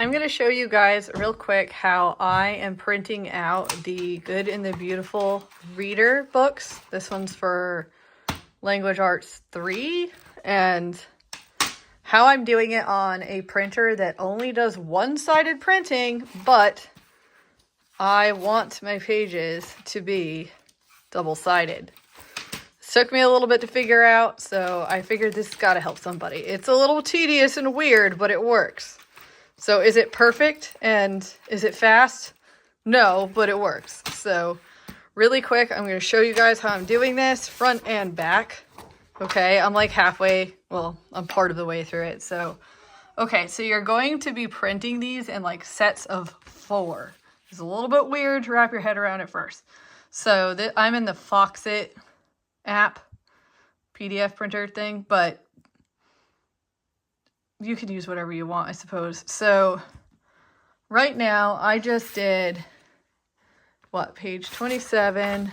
I'm going to show you guys real quick how I am printing out the Good and the Beautiful reader books. This one's for Language Arts 3, and how I'm doing it on a printer that only does one-sided printing, but I want my pages to be double-sided. This took me a little bit to figure out, so I figured this has got to help somebody. It's a little tedious and weird, but it works. So is it perfect and is it fast? No, but it works. So really quick, I'm going to show you guys how I'm doing this front and back. Okay, I'm like halfway, well, I'm part of the way through it. So, okay, so you're going to be printing these in like sets of 4. It's a little bit weird to wrap your head around at first. So I'm in the Foxit app PDF printer thing, but you can use whatever you want, I suppose. So right now I just did what, page 27,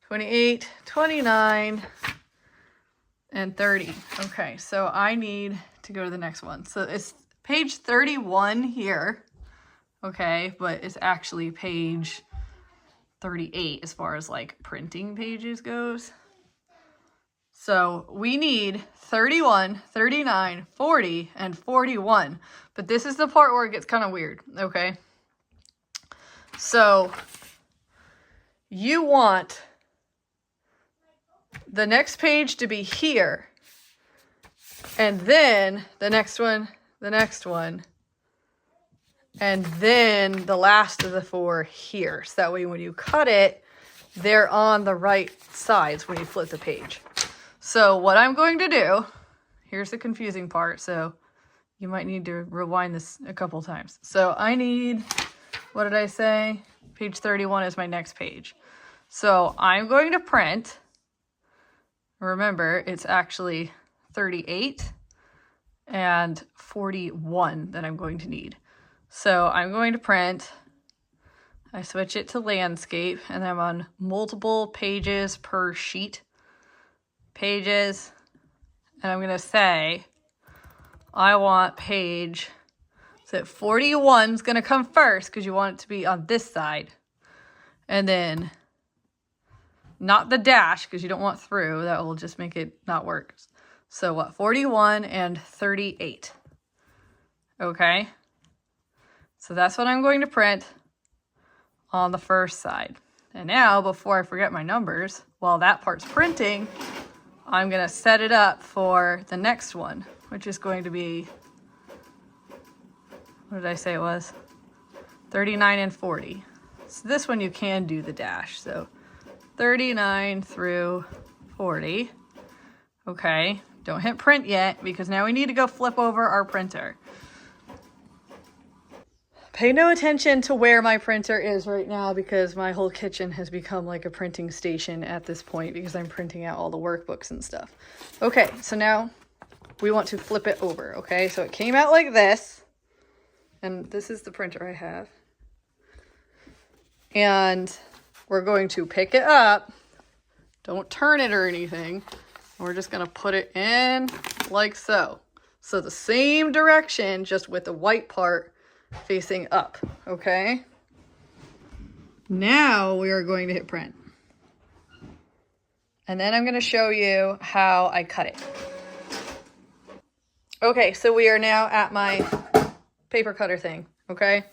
28, 29, and 30. Okay, so I need to go to the next one. So it's page 31 here, okay, but it's actually page 38 as far as like printing pages goes. So we need 31, 39, 40, and 41. But this is the part where it gets kind of weird, okay? So you want the next page to be here, and then the next one, and then the last of the 4 here. So that way when you cut it, they're on the right sides when you flip the page. So what I'm going to do, here's the confusing part, so you might need to rewind this a couple times. So I need, what did I say? Page 31 is my next page. So I'm going to print, remember, it's actually 38 and 41 that I'm going to need. So I'm going to print, I switch it to landscape, and I'm on multiple pages per sheet. Pages, and I'm going to say I want page, so 41 is going to come first because you want it to be on this side, and then not the dash because you don't want through, that will just make it not work. So what, 41 and 38. Okay, so that's what I'm going to print on the first side. And now, before I forget my numbers, while that part's printing, I'm going to set it up for the next one, which is going to be, what did I say it was? 39 and 40. So this one you can do the dash. So 39 through 40. Okay, don't hit print yet because now we need to go flip over our printer. Pay no attention to where my printer is right now because my whole kitchen has become like a printing station at this point because I'm printing out all the workbooks and stuff. Okay, so now we want to flip it over, okay? So it came out like this, and this is the printer I have. And we're going to pick it up. Don't turn it or anything. We're just going to put it in like so. So the same direction, just with the white part facing up, okay? Now we are going to hit print. And then I'm going to show you how I cut it. Okay, so we are now at my paper cutter thing, okay?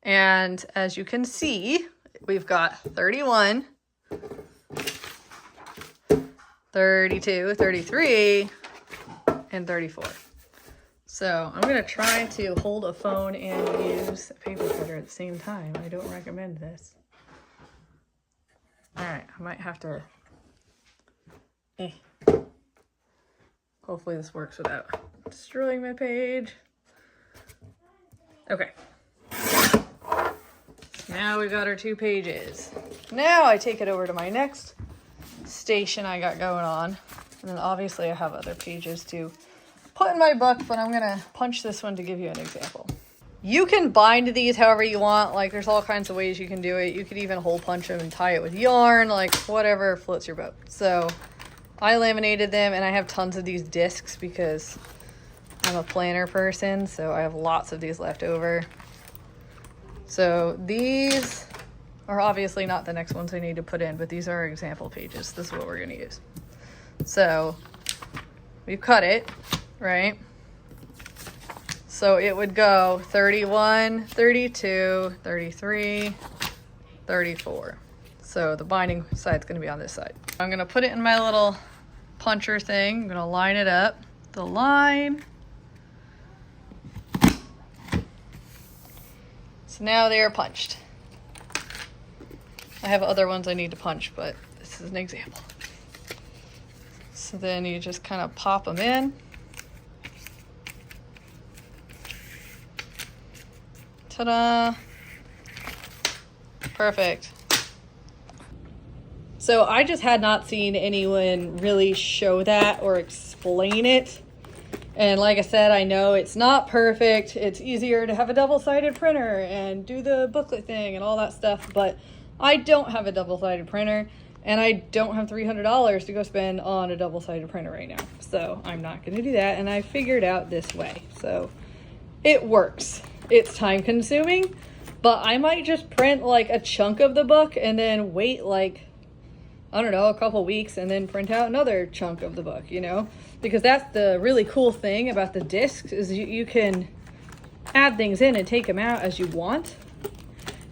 And as you can see, we've got 31, 32, 33, and 34. So I'm going to try to hold a phone and use a paper cutter at the same time. I don't recommend this. All right, I might have to... Hopefully this works without destroying my page. Okay. Now we've got our 2 pages. Now I take it over to my next station I got going on. And then obviously I have other pages to put in my book, but I'm gonna punch this one to give you an example. You can bind these however you want. Like, there's all kinds of ways you can do it. You could even hole punch them and tie it with yarn, like whatever floats your boat. So I laminated them, and I have tons of these discs because I'm a planner person, so I have lots of these left over. So these are obviously not the next ones I need to put in, but these are example pages. This is what we're gonna use. So we've cut it, right? So it would go 31, 32, 33, 34. So the binding side's gonna be on this side. I'm gonna put it in my little puncher thing. I'm gonna line it up. The line. So now they are punched. I have other ones I need to punch, but this is an example. So then you just kind of pop them in. Ta-da! Perfect. So I just had not seen anyone really show that or explain it. And like I said, I know it's not perfect. It's easier to have a double-sided printer and do the booklet thing and all that stuff, but I don't have a double-sided printer, and I don't have $300 to go spend on a double-sided printer right now. So I'm not going to do that, and I figured out this way. So it works. It's time-consuming, but I might just print like a chunk of the book and then wait like, I don't know, a couple weeks and then print out another chunk of the book, you know? Because that's the really cool thing about the discs is you can add things in and take them out as you want.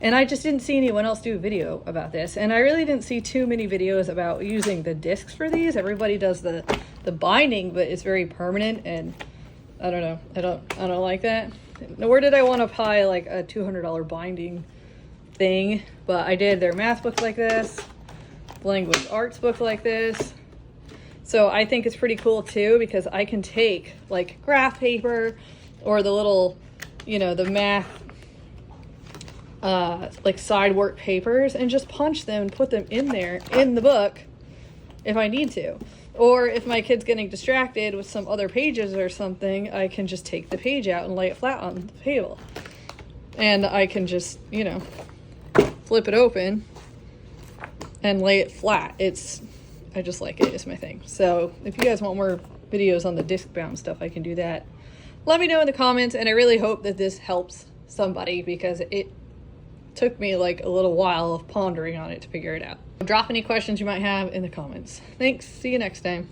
And I just didn't see anyone else do a video about this. And I really didn't see too many videos about using the discs for these. Everybody does the binding, but it's very permanent, and I don't know. I don't like that. Nor did I want to buy like a $200 binding thing, but I did their math book like this, language arts book like this. So I think it's pretty cool too, because I can take like graph paper or the little, you know, the math like side work papers and just punch them and put them in there in the book if I need to. Or if my kid's getting distracted with some other pages or something, I can just take the page out and lay it flat on the table. And I can just, you know, flip it open and lay it flat. I just like it. It's my thing. So if you guys want more videos on the disc bound stuff, I can do that. Let me know in the comments, and I really hope that this helps somebody, because it took me like a little while of pondering on it to figure it out. Drop any questions you might have in the comments. Thanks. See you next time.